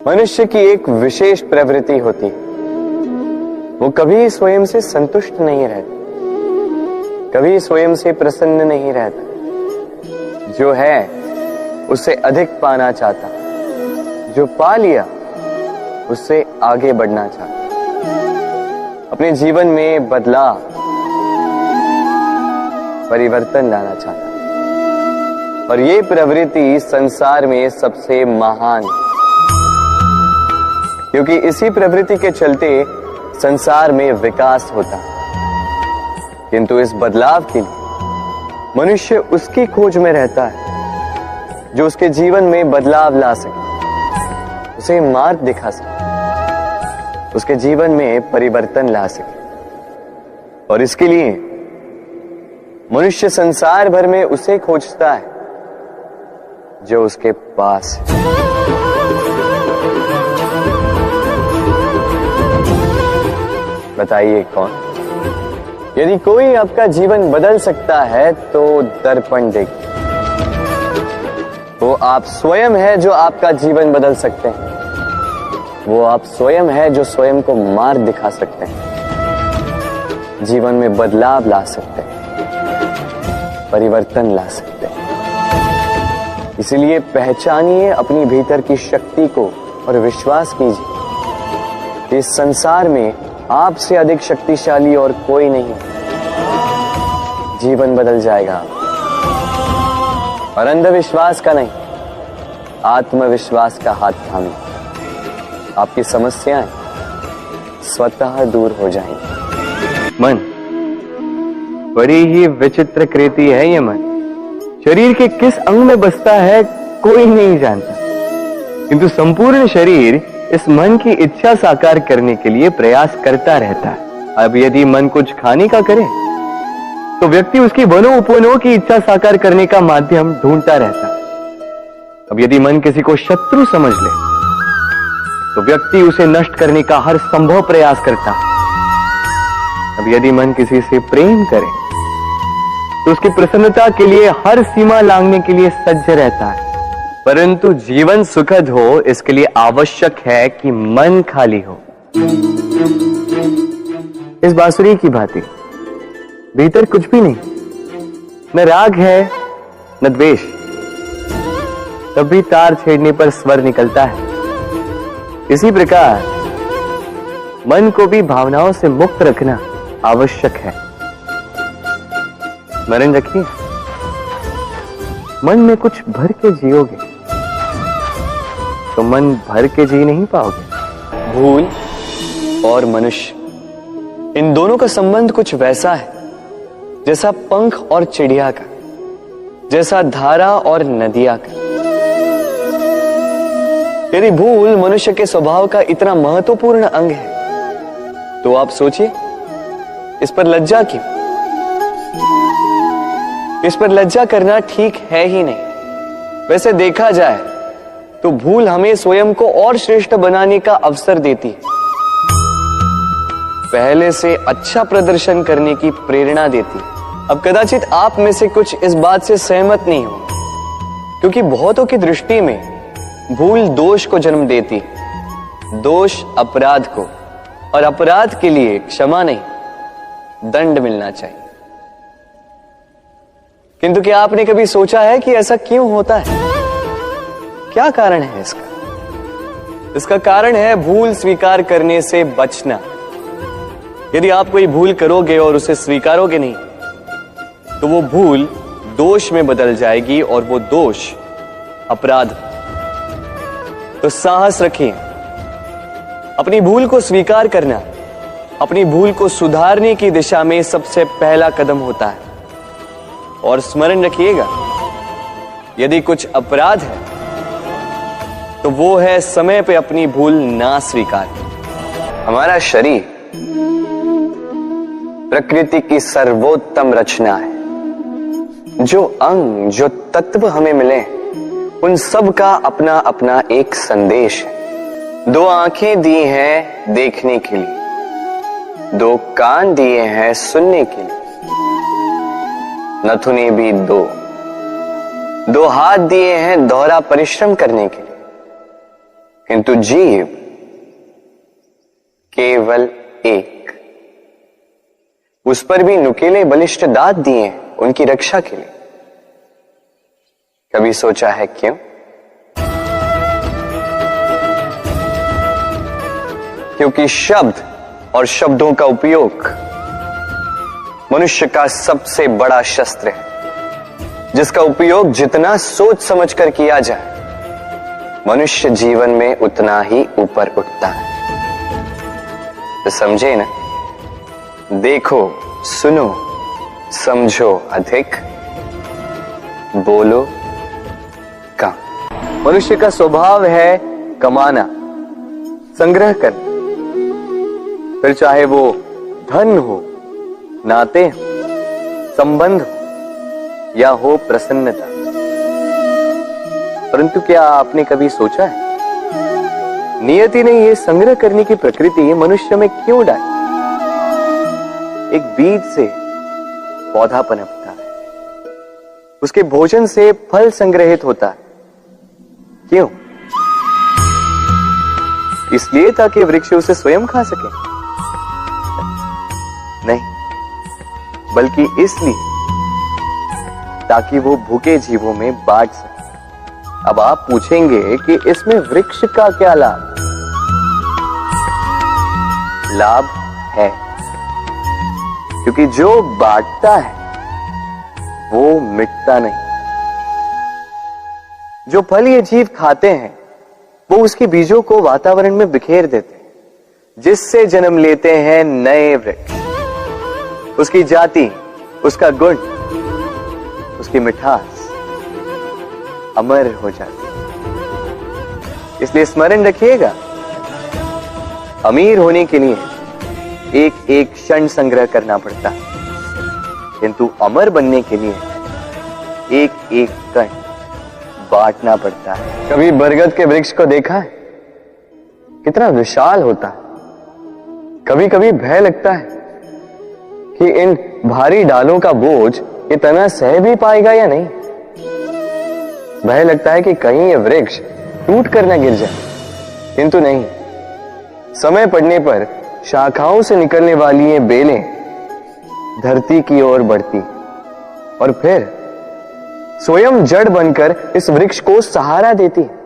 मनुष्य की एक विशेष प्रवृत्ति होती है, वो कभी स्वयं से संतुष्ट नहीं रहता, कभी स्वयं से प्रसन्न नहीं रहता। जो है उससे अधिक पाना चाहता, जो पा लिया उससे आगे बढ़ना चाहता, अपने जीवन में बदलाव, परिवर्तन लाना चाहता। और ये प्रवृत्ति संसार में सबसे महान है, क्योंकि इसी प्रवृत्ति के चलते संसार में विकास होता है। किंतु इस बदलाव के लिए मनुष्य उसकी खोज में रहता है जो उसके जीवन में बदलाव ला सके, उसे मार्ग दिखा सके, उसके जीवन में परिवर्तन ला सके। और इसके लिए मनुष्य संसार भर में उसे खोजता है जो उसके पास है। बताइए कौन? यदि कोई आपका जीवन बदल सकता है तो दर्पण देखिए। वो आप स्वयं है जो आपका जीवन बदल सकते हैं। वो आप स्वयं है जो स्वयं को मार्ग दिखा सकते हैं, जीवन में बदलाव ला सकते हैं, परिवर्तन ला सकते हैं। इसलिए पहचानिए अपनी भीतर की शक्ति को और विश्वास कीजिए कि इस संसार में आपसे अधिक शक्तिशाली और कोई नहीं। जीवन बदल जाएगा। और अंधविश्वास का नहीं, आत्मविश्वास का हाथ थामिए, आपकी समस्याएं स्वतः दूर हो जाएंगी। मन बड़ी ही विचित्र कृति है। ये मन शरीर के किस अंग में बसता है कोई नहीं जानता, किंतु संपूर्ण शरीर इस मन की इच्छा साकार करने के लिए प्रयास करता रहता है। अब यदि मन कुछ खाने का करे तो व्यक्ति उसकी वनो उपवनों की इच्छा साकार करने का माध्यम ढूंढता रहता है। अब यदि मन किसी को शत्रु समझ ले तो व्यक्ति उसे नष्ट करने का हर संभव प्रयास करता है। अब यदि मन किसी से प्रेम करे तो उसकी प्रसन्नता के लिए हर सीमा लांघने के लिए सज्ज रहता है। परंतु जीवन सुखद हो, इसके लिए आवश्यक है कि मन खाली हो। इस बांसुरी की भांति भीतर कुछ भी नहीं, न राग है न द्वेष, तब भी तार छेड़ने पर स्वर निकलता है। इसी प्रकार मन को भी भावनाओं से मुक्त रखना आवश्यक है। स्मरण रखिए, मन में कुछ भर के जियोगे तो मन भर के जी नहीं पाओगे। भूल और मनुष्य, इन दोनों का संबंध कुछ वैसा है जैसा पंख और चिड़िया का, जैसा धारा और नदिया का। यदि भूल मनुष्य के स्वभाव का इतना महत्वपूर्ण अंग है तो आप सोचिए, इस पर लज्जा क्यों? इस पर लज्जा करना ठीक है ही नहीं। वैसे देखा जाए तो भूल हमें स्वयं को और श्रेष्ठ बनाने का अवसर देती है, पहले से अच्छा प्रदर्शन करने की प्रेरणा देती है। अब कदाचित आप में से कुछ इस बात से सहमत नहीं हो, क्योंकि बहुतों की दृष्टि में भूल दोष को जन्म देती है, दोष अपराध को, और अपराध के लिए क्षमा नहीं दंड मिलना चाहिए। किंतु क्या आपने कभी सोचा है कि ऐसा क्यों होता है? क्या कारण है इसका? इसका कारण है भूल स्वीकार करने से बचना। यदि आप कोई भूल करोगे और उसे स्वीकारोगे नहीं तो वो भूल दोष में बदल जाएगी और वो दोष अपराध। तो साहस रखिए, अपनी भूल को स्वीकार करना अपनी भूल को सुधारने की दिशा में सबसे पहला कदम होता है। और स्मरण रखिएगा, यदि कुछ अपराध है तो वो है समय पे अपनी भूल ना स्वीकार। हमारा शरीर प्रकृति की सर्वोत्तम रचना है। जो अंग, जो तत्व हमें मिले, उन सब का अपना अपना एक संदेश है। 2 आंखें दी हैं देखने के लिए, 2 कान दिए हैं सुनने के लिए, नथुने भी 2 हाथ दिए हैं दोहरा परिश्रम करने के लिए, किंतु जीव केवल एक। उस पर भी नुकीले बलिष्ठ दांत दिए उनकी रक्षा के लिए। कभी सोचा है क्यों? क्योंकि शब्द और शब्दों का उपयोग मनुष्य का सबसे बड़ा शस्त्र है, जिसका उपयोग जितना सोच समझ कर किया जाए, मनुष्य जीवन में उतना ही ऊपर उठता है। तो समझे ना? देखो, सुनो, समझो अधिक, बोलो कम। मनुष्य का स्वभाव है कमाना, संग्रह करना, फिर चाहे वो धन हो, नाते हो, संबंध हो या हो प्रसन्नता। परंतु क्या आपने कभी सोचा है, नियति ने यह संग्रह करने की प्रकृति मनुष्य में क्यों डाली? एक बीज से पौधा पनपता है, उसके भोजन से फल संग्रहित होता है। क्यों? इसलिए ताकि वृक्ष उसे स्वयं खा सके? नहीं, बल्कि इसलिए ताकि वो भूखे जीवों में बांट सके। अब आप पूछेंगे कि इसमें वृक्ष का क्या लाभ? लाभ है, क्योंकि जो बांटता है वो मिटता नहीं। जो फल ये जीव खाते हैं वो उसके बीजों को वातावरण में बिखेर देते हैं, जिससे जन्म लेते हैं नए वृक्ष। उसकी जाति, उसका गुण, उसकी मिठास अमर हो जाती है। इसलिए स्मरण रखिएगा, अमीर होने के लिए एक एक क्षण संग्रह करना पड़ता है, किंतु अमर बनने के लिए एक एक कण बांटना पड़ता है। कभी बरगद के वृक्ष को देखा है? कितना विशाल होता है। कभी कभी भय लगता है कि इन भारी डालों का बोझ ये तना सह भी पाएगा या नहीं। भय लगता है कि कहीं ये वृक्ष टूट कर न गिर जाए, किंतु नहीं। समय पड़ने पर शाखाओं से निकलने वाली ये बेलें धरती की ओर बढ़ती और फिर स्वयं जड़ बनकर इस वृक्ष को सहारा देती।